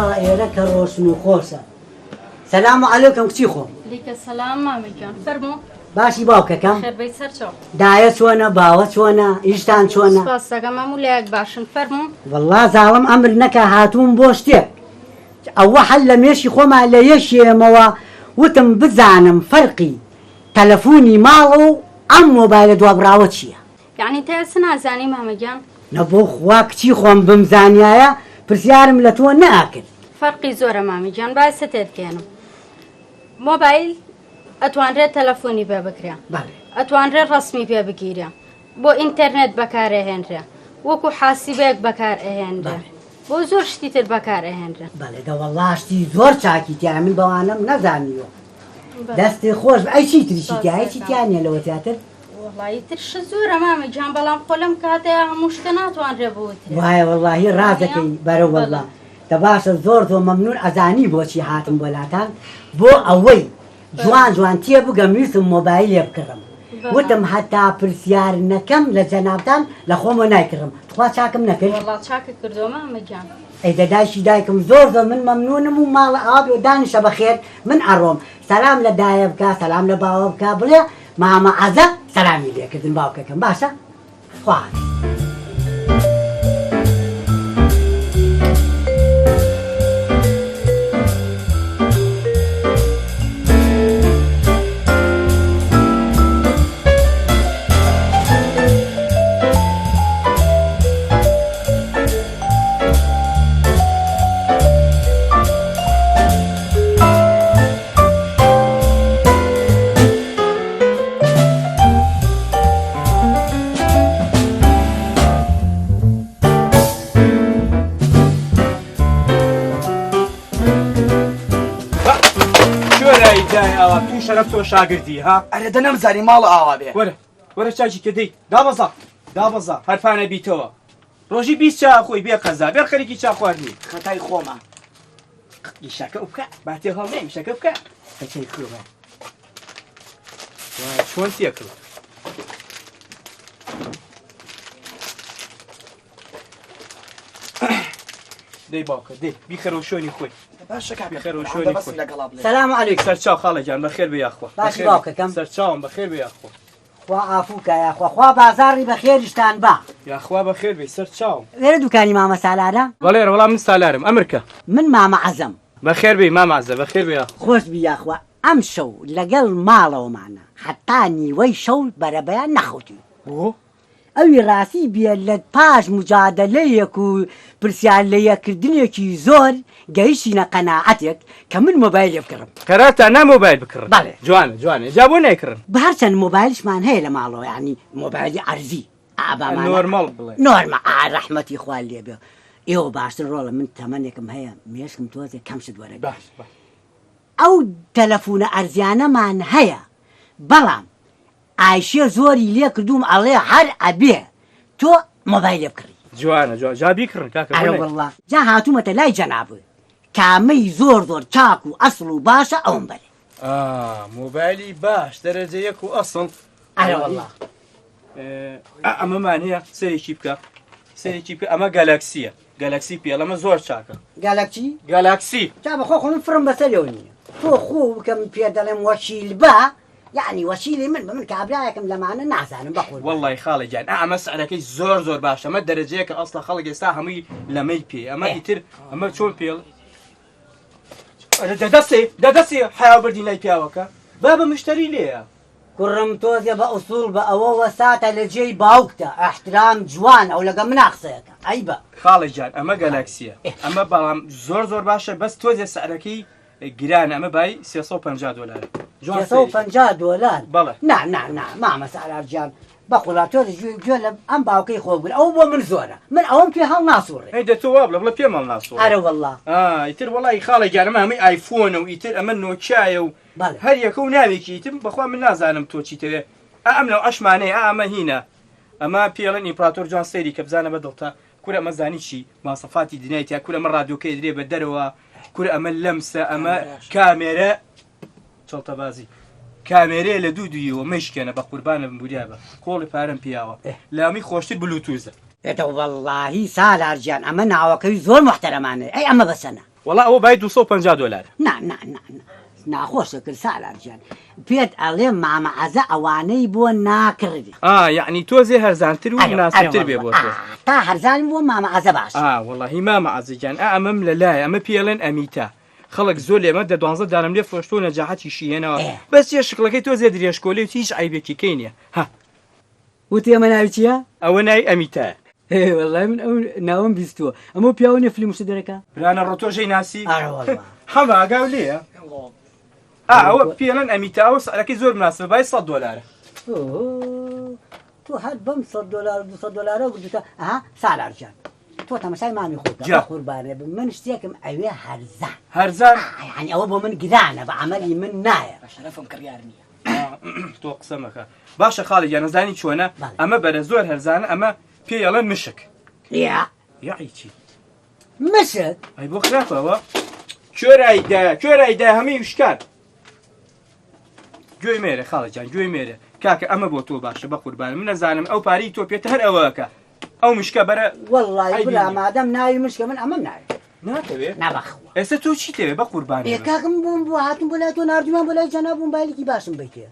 ماڵە ئێرە کە ڕۆشن و خۆشە. سەلام عەلەیکم کچی خۆم. عەلەیکە سەلام مامی گیان فەرموو. باشی باوکەکەم. خێربەی سەرچۆ. دایە چۆنە باوە چۆنە ئیشتان چۆنە؟ سوپاس دەکەم هەموو لایەک باشن فەرموو. وەڵڵا زاڵم ئەمر نەکە هاتووم بۆ شتێک. ئەوە حەل لە مێشی خۆمان لە یەشێمەوە وتم بزانم فەرقی تەلەفۆنی ماڵ و ئەم مۆبایلە دوابراوە چییە؟ یعنی تا ئێستا نازانی مامە گیان؟ نەبۆ خوا کچی خۆم بمزانیایە پرسیارم لە تۆ ناکرد. فەرقی زۆرە مامی گیان باعسە تێبکێنم. مۆبایل ئەتوانرێت تەلەفۆنی پێ بکرێ، ئەتوانرێت ڕەسمی پێ بگیرێ، بۆ ئینتەرنێت بەکارەهێنرێ، وەکو حاسیبەیەک بەکارئەهێنرێ، بۆ زۆر شتی تر بەکارئەهێنرێ. بەڵێ وەڵڵا شتی زۆر چاکی تیا من بەوانم نەزانیوە. دەستی خۆش ئەی چی تریشی تیا هیچی تیانە لەوە تیاتر؟ وەڵڵی ترش زۆرە مامی گیان بەڵام خۆ لەم کاتەیە هەموو شتە ناتوانرێ بوترێ. وایە وەڵڵاهی ڕازەکەی بەرە وەڵڵا. دەباشە زۆر مەمنون ئەزانی بۆچی هاتم بۆ لاتان بۆ ئەوەی جوان جوان تێ بگەم ویستم مۆبایلێ بکڕم. وتم هەتا پرسیار نەکەم لە جەنابتان لە خۆمە نایکڕم. خوا چاکم نەکرد؟ وەڵڵا چاکە کردووە مامە گیان. ئەی دەدایشی دایکم زۆر من مەمنونم و ماڵە ئاوی و دانیشە بەخێر من ئەڕۆم. سەلام لە دایە بکە سەلام لە باوە بکە بڵێ مامە عەزە سەلامی لێکردن باوکەکەم باشە؟ خوا تو شەرەف تۆ شاگردی ها ئەرێ دە نەمزانی ماڵە ئاوا بێ. وەرە چاکی کە دەی دابەزە هەرفانە بیتەوە ڕۆژی 20 چا خۆی بێ قەزا بێر خەریکی چا خواردنی خەتای خۆمە ئیشەکە بکە باتێ هەڵنێ ئیشەکە بکە بەچەی خوێ چۆن تێکرد دەی باوکە دەی بیخەرەوە شوێنی خۆی سەلام عەلەیکم. سەرچاو خاڵە جان بەخێر بێ یاخوا. باشی باوکەکەم. سەرچاوم بەخێر بێ یاخوا. خوا ئافووکە یاخوا خوا بازاڕی بەخێریشتان با. یاخوا بەخێر بێ سەرچاوم. لێرە دوکانی مامە سالارە؟ بەڵێ وەڵام من سالارم ئەمرکە. من مامە عەزەم. بەخێر بێ مامە عەزە بەخێر بێ یاخوا. خۆش بی یاخوا ئەم شەو لەگەڵ ماڵەوەمانە حتا نیوەی شەو بەرەبەیان نەخەوتی. ئەوی ڕاستی بێ لە پاش مجادلەیەک و پرسیار لە یەکردنێکی زۆر گەیشتینە قەناعەتێک کە من مۆبایلێ بکڕم. کەراتە نا مۆبایل بکڕم؟ بەڵێ. جوانە جا بۆ نایکڕن؟ بە هەرچەند مۆبایلشمان هەیە لە ماڵەوە یعنی مۆبایلی عەرزی نۆرماڵ بڵێ نۆرمە ڕەحمەتی خوا لێ بێ. ئێوە باشتر ڕۆڵە من تەمەنێکم هەیە مێشکم تۆزێ کەم شت وەرە. باش ئەو تەلەفۆنە ئەرزیانەمان هەیە بەڵام ئایشێ زۆری لێ کردوم ئەڵێ هەر ئەبێ تۆ مۆبایلێ بکڕی. جوانە جا بیکڕن کاکە. ئەرە وەڵڵا جا هاتوومەتە لای جەنابە کامەی زۆر چاک و ئەسڵ و باشە ئەوم بەرێ. مۆبایلی باش دەرەجە یەک و ئەسڵ. ئەرە وەڵڵا ئەمەمان هەیە سەرێکی بکە ئەمە گەلاکسیە گەلاکسی پێڵ ئەمە زۆر چاکە. گەلاکسی جا بەخۆ خۆم فرم بەسەرەوە نییە تۆ خۆ بکەم پێ دەڵێم وەشیل بە یعنی وەشیلی من بە من کابراایەکم لەمانە نازانم بەخۆ. وەڵڵی خاڵە گیان ئەمە سەرەکەی زۆر باش ئەمە دەرەجەیە کە ئەسڵە خەڵک ئێستا هەمووی لەمەی پێ ئەمە ئیتر ئەمە چۆن پێڵ دەدەسێ حیا بردین لای پیاوەکە با بە مشتری لێیە. کوڕم تۆزێ بە ئوسوڵ بە ئەوە وەساتە لە جێی باوکتە ئەحترام جوان ئەو لەگە منە قسەیەکە ئەی بە خاڵە گیان ئەمە گەلاکسیە ئەمە بەڵام زۆر باشە بەس تۆزێ سەرەکەی گرانە ئەمە بای $350. $350 بەڵێ. نا مامە سالار گیان بەخوڵا تۆ گوێ لە ئەم باوکەی خۆ بگرە ئەو بۆ من زۆرە من ئەوم پێ هەڵ ناسووڕێ. ئەی دە تۆ وا بڵێ پێم هەڵ ناسووڕێ. ئەرە وەڵڵا ئیتر وەڵی خاڵە گیان ئەمە هەمووی ئایفۆنە و ئیتر ئەمە نۆکیایە و هەر یەکە و ناوێکی ئیتر بەخوا من نازانم تۆ چیتەوێ ئەم لەو ئەشمانەیە ئەمە هینە ئەمە پێڵێن ئیمپراتۆر جوان سەیری کە بزانە بەدڵتە کورە ئەمە زانی چی ماسەفاتی دنیایتیا کورە ئەمە ڕادیۆکەی درێ بە دەرەوە کورە ئەمە لەمسە ئەمە کامێرە چڵتەبازی کامێرەیە لە دوویەوە مەشکێنە بە قوربانە بمبوریا بە کۆڵی پارەم پیاوە لامی خۆشتر بلوتوزە. ئێتە وەڵڵاهی سالار گیان ئەمە ناوەکەی زۆر محتەرەمانە ئەی ئەمە بەسەنە وڵا ئەوە بای 250 دلار ناخۆشە کرد سالارجان پێت ئەڵێ مامەعەزە ئەوانەی بۆ ناکردی یعنی تۆزێ هەرزانتر و ناسبتر بێ بۆ تۆ تا هەرزانی بۆ مامەعەزە باش وەڵاهی مامەعەزەجان ئەمەم لەلایە ئەمە پێڵێن ئەمیتا خەڵک زۆر لێمە دە 12 دانم لێ فڕۆشتۆ نەجاحەتیشی هێنەوە بەس یە شکڵەکەی تۆ زێ درێژکۆلێ و هیچ عیبێکی کەی نییە وتی ئەمە ناوی چییە؟ ئەوە نای ئەمیتایە وەڵای من ئەو ناوم بیستووە ئەمە پیاوە نێفلی موسە دەرەکە برانە ڕۆتۆژەی ناسی هەمە ئاگاو لێە ئەوە پێڵەن ئەمیتاوە سەرەکەی زۆر مناسبە بای 100 دلار تۆ هەر بەم 100 دلار 200 دلارە گوتوتە سالارجان تۆ تەماشای مامی خۆت قوربانێ بم من شتێکم ئەوێ هەرزان یعنی ئەوە بۆ من گرانە بە عەمەلی من نایە بە شەرەفم کڕیار نییە تۆ قسە مەکە باشە خاڵی گیان نەزانی چۆنە ئەمە بەرە زۆر هەرزانە ئەمە پێڵەن مشک یاعی چی مشک ئەی بۆ خراپەوە کوێرایدا هەمووی وشکان گوێی مێرە خاڵەجان گوێی مێرە کاکە ئەمە بۆ تۆ باشە بە قوربانم من نەزانم ئەو پارەی تۆ پێتە هەر ئەوەکە ئەو مشکە بەرە وەڵڵای بلا مادەم ناوی مشکە من ئەمەم ناوێت ناتەوێت نابەخەوە ئێستا تۆ چیتەوێ بە قوربانم کاکەم بووم بۆ هاتم بۆ لای تۆ نردومان بۆ لای جەناب مۆبایلێکی باشم بیتێ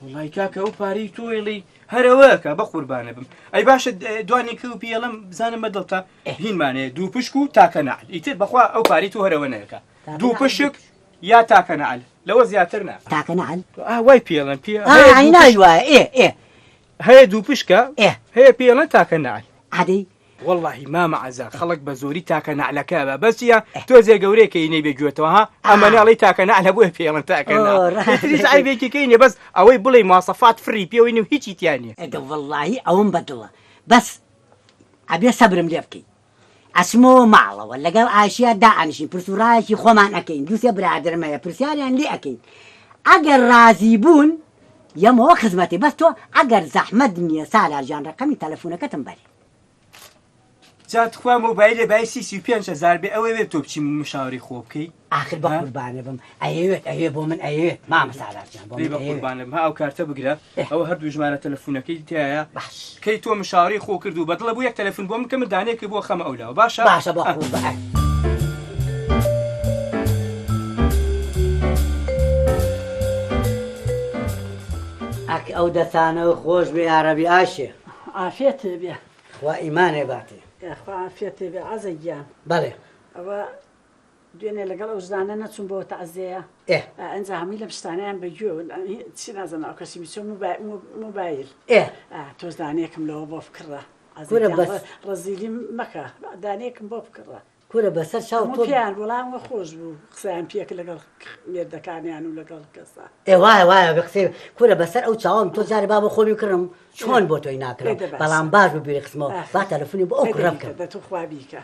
وڵای کاکە ئەو پارەی تۆیڵی هەرەوەکە بە قوربانە بم ئەی باشە دوانی کە و پێڵم بزانم بەدڵتە هینمانەیە دوو پشک و تاکە نەعل ئیتر بەخوا ئەو پاری تۆ هەرەوە نەکە دوو پشک یا تاکە نەعل لەوە زیاتر نا تاکە نەعل وای پێڵم پێ ناوی وایە هەیە دوو پشکە هەیە پێڵەن تاکە نەعل عادەی واللهی مامەعەزە خەڵک بە زۆری تاکە نەعلەکە بە بەسیە تۆزێ گەورەیەکە ئینەی بێگوێتەوە ها ئەمەناڵی تاکە نەعلە بووە پێڵەن تاکە نەعل عیبێکی کەینێ بەس ئەوەی بڵێ ماسەفات فری پێوەی و هیچی تیانە واللهی ئەوم بەدڵە بەس ئەبێ سەبرم لێ بکەیت ئەچمەوە ماڵەوە لەگەڵ ئاشیا دائانیشین پرسوڕایەکی خۆمان ئەەکەین دووسێ برادرمەیە پرسیاریان لێ ئەەکەین ئەگەر رازی بوون یەمەوە خزمەتی بەس تۆ ئەگەر زەحمەت نییە سالارجان ڕقەمی تەلەفۆنەکەتم بەرێ جاتخوا مۆبایلێ بای 35,000 بێ ئەوێ وێت تۆ بچی مشاوری خۆ بکەی ئاخر بە قوربانە بم ئەوێ بۆ من ئەوێت مامە سالارجان بۆ بە قوربانم ها ئەو کارتە بگرە ئەوە هەردوو ژمارە تەلەفۆنەکەی تایە کەی تۆ مشاوری خۆ کرد و بەدڵە بوو یەک تەلەفۆن بۆ من کە من دانەیەکی بۆ خەمە ئەولاوە باشە بە قوربان ئەک ئەو دەتانەوە خۆش بێ عەرەبی ئاشێ عافێتێ بێ خوا ئیمانێ باتێ خوا عافێتێ بێ عەزە گیان بەڵێ ئەوە دوێنێ لەگەڵ ئەو زانە نەچوون بۆ تەعزیەیە ئەنجا هەمووی لە پشتانیان بەگوێ چی نازانە ئەو کەسی بیچۆ مۆبایل تۆ دانەیەکم لەوە بۆ بکڕە ڕەزیلی مەکە دانەیەکم بۆ بکڕە کورە بەسەر چاو پیان وەڵامەوە خۆش بوو قسەیان پێک لەگەڵ مێردەکانیان و لەگەڵ کەسا وایە بە قسەی کورە بەسەر ئەو چاوم تۆ جارێ با بە خۆمی کڕم چۆن بۆ تۆی ناکرێت بەڵام باش بوو بیری قسمەوە با تەلەفۆنی بۆ ئەو کوڕە بکەم دەتوو خوا بیکە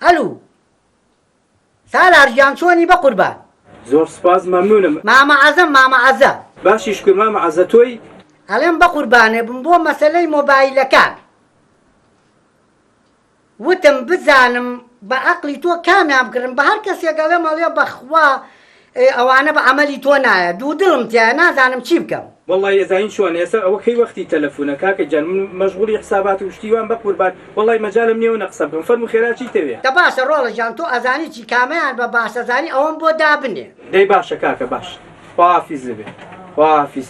ئەلو سالارجان چۆنی بە قوربان زۆر سپاس مەمنونم مامەعەزە باشیش کرد مامەعەزە تۆی هەڵێم بە قوربانێ بم بۆ مەسەلەی مۆبایلەکان وتم بزانم بە عەقلی تۆ کامیان بکردم بە هەر کەسێک ئەڵێم ئەڵێ بەخوا ئەوانە بە عەمەلی تۆ نایە دوو دڵم تایە نازانم چی بکەم والله ێزانین چۆن ئێستا ئەوە کەی وەختی تەلەفۆنە کاکە جان من مەشغوڵی حسابات و شتیوان بە قوربان والله مەجالم نییە و نەقسە بکەم فەرمو خێرا چی تەوێ دە باشە ڕۆڵە جان تۆ ئەزانی چی کامەیان بە باشەزانی ئەوەم بۆ دابنێ دەی باشە کاکە باش خواحافیز بێ خواحافیز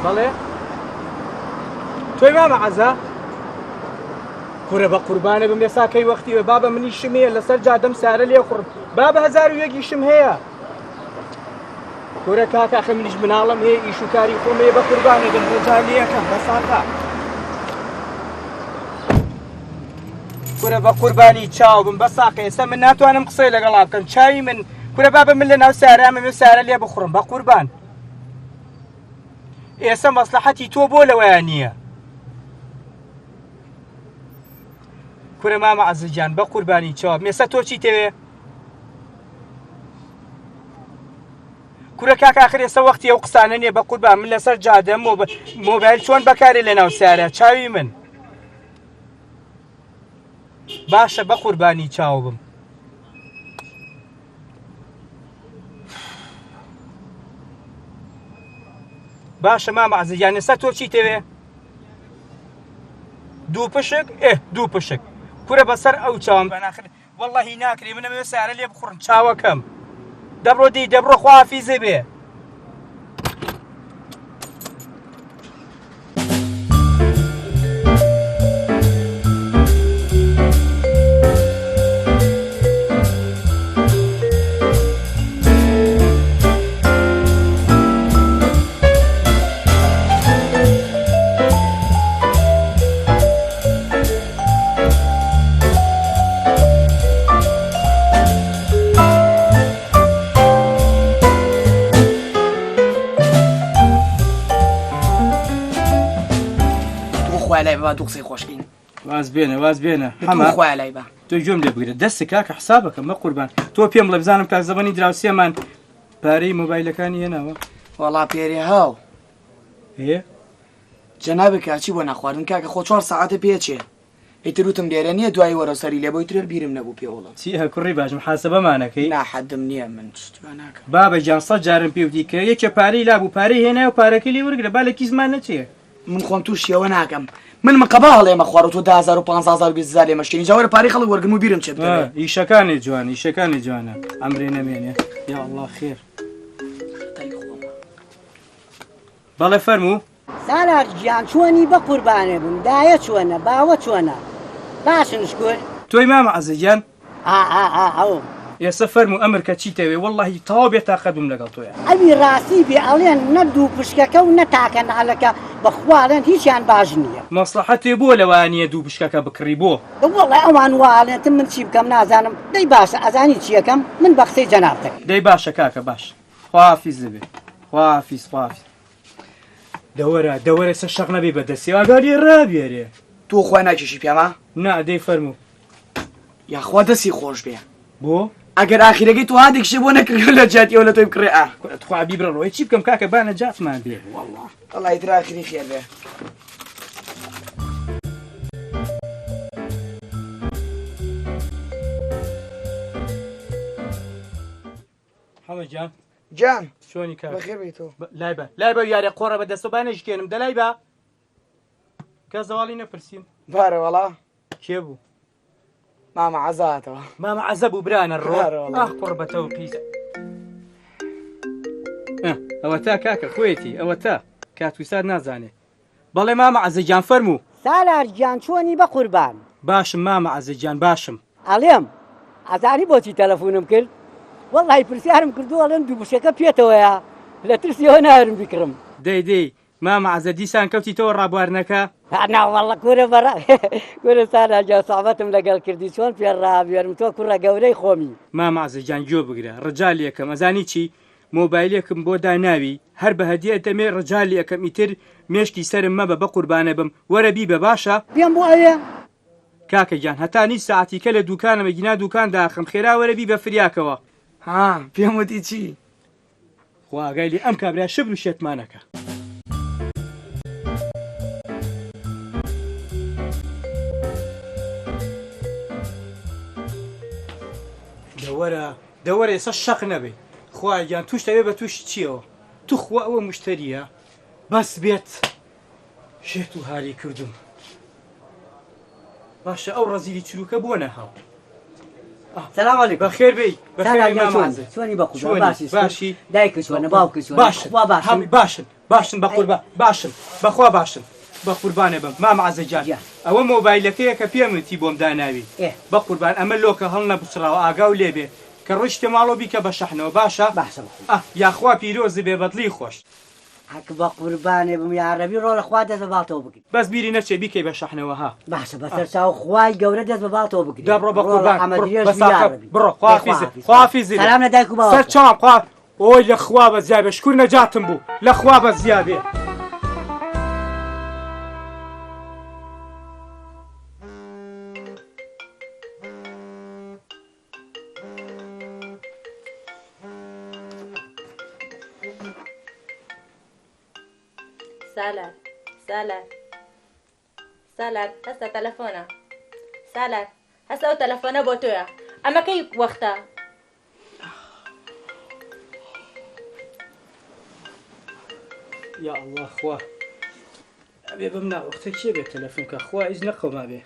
بەڵێ تۆی مامەعەزە کورە بە قوربانە بم ێساکەی وەختیوە بابە منی شمەیە لەسەر جادەم سارە لێ خوڕم بابە 1001 شم هەیە کورە کاکاخە منیش مناڵم هەیە ئیش و کاری خۆمەیە بە قوربانە دەم ڕۆژانیەکەم بەساقا کورە بە قوربانی چاو بم بەساقە ئێستا من ناتوانم قسەی لەگەڵا بکەم چاوی من کورە بابە من لە ناو سارامە سارە لێ بخوڕم بە قوربان ئێستا مەسلحەتی تۆ بۆ لەوەیان نییە کورە مامە عەزیزجان بە قوربانی چاوم ئێستا تۆ چی تەوێ کورە کاک ئاخر ئێستا وەختی ئەو قسانە نییە بە قوربان من لەسەر جادەم مۆبایل چۆن بەکارێ لە ناو سارە چاوی من باشە بە قوربانی چاو بم باشە مامە عەزیزجان ئێستا تۆ چی تەوێ دوو پشک دوو پشک کورە بەسەر ئەو چاوم بەناخر وەڵڵەهی ناکرێ منە بێ سارە لێ بخوڕم چاوەکەم دەبڕۆ دی دەبڕۆ خوافیزە بێ لای بە دوو قسەی خۆشبین واز بێنە خۆیان لای بە تۆ گوێم لێ بگرێت دەستی کاکە حسابەکەم بە قوربان تۆ پێم بڵێ بزانم کاک زەبەنی دراوسێمان پارەی مۆبایلەکانی هێناوە وەڵا پێری هاو هەیە جەنابێک کاچی بۆ نەخواردن کاکە خۆ 4 ساعتە پێچێ ئیتر وتم لێرە نییە دوای وەرەسەری لێ بۆی ترێر بیرم نەبوو پێوەڵم چی هە کوڕی باش محاسەبەمانەکەی ناحەدم نییە من ناکەم بابە جان 100 جارم پێوتی کە یەکێ پارەی لابوو پارەی هێنا و پارەکەی لێ وەرگرە با لە کیسمان نەچێ من خۆم تووشیەوە ناکەم من مقەبا هەڵێمە خوارد تۆ 10,000 و 15,000 20,000 لێمەشتنی جاوەرە پارەی خەڵک وەرگن و بیرم چێ ئیشەکانی جوانە ئەمرێ نەمێنێ یا الله خێر بەڵێ فەرموو سالار گیان چۆنی بە قوربانێ بم دایە چۆنە باوە چۆنە باشن شکر تۆی مامە عەزیزجان ئەو ئێستا فەرموو ئەمر کە چیتەوێ وەڵڵەهی تەواو بێتاقەتم لەگەڵ تۆیە ئەوی ڕاستی بێ ئەڵێن نە دوو پشکەکە و نەتاکە نالەکە بەخواڵێن هیچیان باش نییە مەسلحەتێ بۆ لەوانیە دوو بشکەکە بکڕی بۆ وەڵڵای ئەوان واڵێتم من چی بکەم نازانم دەی باشە ئەزانی چیەکەم من بە قسەی جەنابتەکە دەی باشە کاکە باش خوافیز بێ خوافیز دەوەرە سە شەق نەبێ بەدەستی ئاگاری ڕابێرێ تۆ خۆی ناکێشی پێما نا دەی فەرموو یاخوا دەستی خۆش بێ بۆ ئەگەر ئاخیرەکەی تو هادێکشی بۆ نەکردن لە جاتیەوە لە تۆی بکڕێ خوا بیبڕەوەی چی بکەم کاکە با نەجاتمان بێ وەڵڵای تر ئاخری خێر بێ حەمەد جان چۆنی کار بەخێر بێت تۆ لای بە یارێ قۆڕە بە دەستە بانەشکێنم دەلای بە کە زەواڵی نەپرسیم بارە وەڵا کێ بوو مامە عەزاتەوە مامە عەزە بوو برانە ڕۆ قڕ بەتەوە قیزە ئەوە تا کاکە خۆیەتی ئەوە تا کاتویسات نازانێ بەڵێ مامە عەزەجان فەرموو سالار گیان چۆنی بە قوربان باشم مامە عەزەجان باشم ئەڵێم ئەزانی بۆچی تەلەفۆنم کرد وەڵڵای پرسیارم کردو ئەڵێن دوو بشەکە پێتەوەیە لە ترسیەوە نارم بیکڕم دەی مامە عەزە دیسان کەوتیتەوە ڕابواردنەکە ناوەڵڵە کورە بەڕ کورە سالاجا ساعەتم لەگەڵ کردی چۆن پێ ڕابێرم تۆ کوڕە گەورەی خۆمی مامە عەزەجان گوێ بگرە ڕەجالی یەکەم ئەزانی چی مۆبایلێکم بۆ داناوی هەر بە هەدیە دەمێ ڕەجالی یەکەم ئیتر مێشکی سرم مەبە بە قوربانە بم وەرە بی بە باشە پێم بۆ ئەوێ کاکە گیان هەتانی ساعتیکە لە دوکانەمە گینا دوکان داخم خێرا وەرە بی بە فریاکەوە ها پێم وتی چی خواگای لێ ئەم کابرا شبر و شێتمانەکە دەوەرە ئێستا شەق نەبێ خوای گیان توش دەوێ بە تووشی چیەوە تو خوا ئەوە مشتریە بەس بێت شێت و هاری کردم باشە ئەو ڕەزیلی چروکە بۆ نەهاو سلام علیکم بەخێر بێی چۆنی بە قوربان باشی دایکە چۆنە باوکە چۆنە باشن بە قوربان باشن بەخوا باشن بە قوربانە بم مامەعەزەجان ئەوە مۆبایلەکەیە کە پێمتی بۆم داناوی بە قوربان ئەمە لۆکە هەڵ نەبچراوە ئاگاو لێبێ کە ڕشتە ماڵۆ بیکە بە شەحنەوە باشە یاخوا پیرۆزی بێ بەدڵی خۆش حق بە قوربانێ بم یاڕەبی ڕۆ لە خوا دەست بە باڵتەوە بکەیت بەس بیری نەچێ بیکەی بە شەحنەوە ها باشە بەسەر چاو خوای گەورە دەست بە باڵتەوە بکەیت بڕۆ بە قوربان بڕۆ خوافیزی سەلام لە دایک و باوکت سەر چاوم خوا ئۆی لە خوا بە زیابێ شکور نەجاتم بوو لە خوا بە زیابێ سالار هەستا تەلەفۆنە سالار هەستا ئەو تەلەفۆنە بۆ تۆیە ئەمە کەی وەختە یا الله خوا ئەبێ بم ناوەختە کێ بێت تەلەفۆن کە خوا ئیز نەخۆما بێ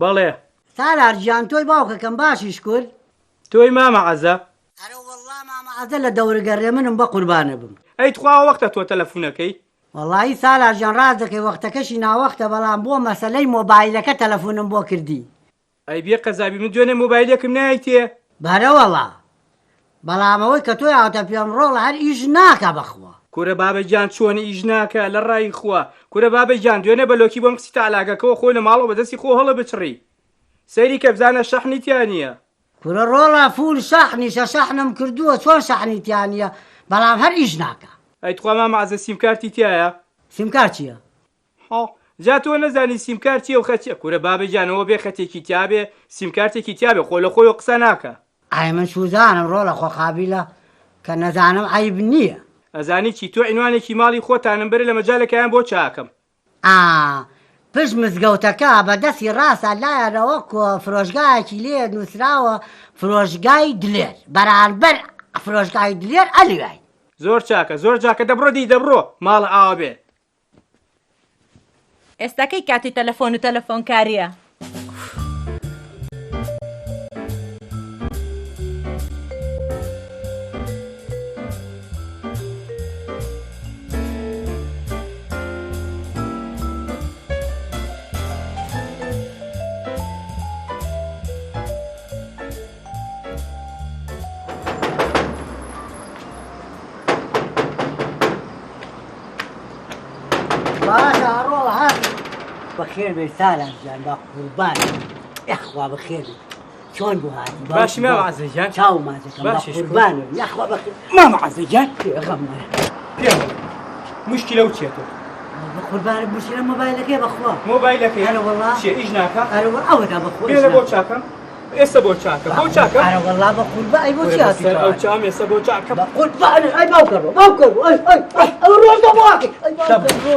بەڵێ سالار گیان تۆی باوکەکەم باشیش کرد تۆی مامەعەزە ئەرە وەڵڵا مامەعەزە لە دەورگەڕێ منم بە قوربانە بم ئەی تخوا وەختە تۆ تەلەفۆنەکەی وەڵڵی سالار گیان ڕاست دەکەی وەختەکەشی ناوەختە بەڵام بۆ مەسەلەی مۆبایلەکە تەلەفۆنم بۆ کردی ئەی بێ قەزابی من دوێنێ مۆبایلێکم نایتێ بەرە وەڵا بەڵام ئەوەی کە تۆی هاتە پێم ڕۆڵ هەر ئیش ناکە بەخوا کورە بابەجان چۆن ئیش ناکە لە ڕای خوا کورە بابەجان دوێنێ بەلۆکی بۆم قسیتە ئالاگەکەەوە خۆی لە ماڵەوە بەدەستی خۆ هەڵە بچڕی سەیری کە بزانە شەحنیتیانە کورە ڕۆڵە فول شەحنیشە شەحنم کردووە چۆن شەحنیتیانە بەڵام هەر ئیش ناکە ئەی تخوا مامەعەزە سیمکارتی تایە سیمکار چییە؟ جا تۆ نەزانی سیمکار چیە و خەچیە کورە بابەجانەوە بێ خەتێکی تیابێ سیمکارتێکی تیابێ خۆ لە خۆی قسە ناکە ئای من سوزانم ڕۆڵە خۆخابیلە کە نەزانم عیب نییە ئەزانی چی تۆ عنوانێکی ماڵی خۆتانم بەرە لە مەجالەکەیان بۆ چاکەم پشت مزگەوتەکە بەدەستی ڕاستە لایەنەوە کۆ فرۆژگایەکی لێ نووسراوە فرۆژگای دلێر بەرامبەر فرۆژگای دلێر ئەلیوای زۆر چاکە زۆر جاکە دەبڕۆ دی دەبڕۆ ماڵە ئاوا بێ ئێستاکەی کاتی تەلەفۆن و تەلەفۆنکاریە باشە ڕۆڵە هات بەخێر بێ سالار گیان بە قوربان یەخوا بەخێر بێ چۆن بوو هاتی باشی مامەعەزە گیان چاو مازەکەم بە قوربان یەخوا بەخێر مامەعەزە گیان پێغەمبەر پێم موشکیلە و چێتۆ بە قوربانت بشیرە مۆبایلەکەی بەخوا مۆبایلەکەی هەرە وەڵا چێ ئیش ناکە هەرە ئەوەدا بەخۆ بێنە بۆ چاکەم ئێستا بۆ چاکە بۆ چاکە هەرە وەڵا بە قوربان ئەی بۆ چاتی ئەو چام ئێستا بۆ چاکە بە قوربان ئەی باوکەڕۆ باوکەڕۆ ئەو ڕۆژە باوکە ئەی باوکەڕۆ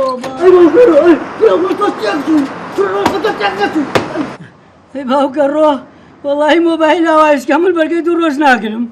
ئەی باوکەڕۆ وەڵای مۆبایل ئاوایشکە من بەرگەی دوو ڕۆژ ناگرم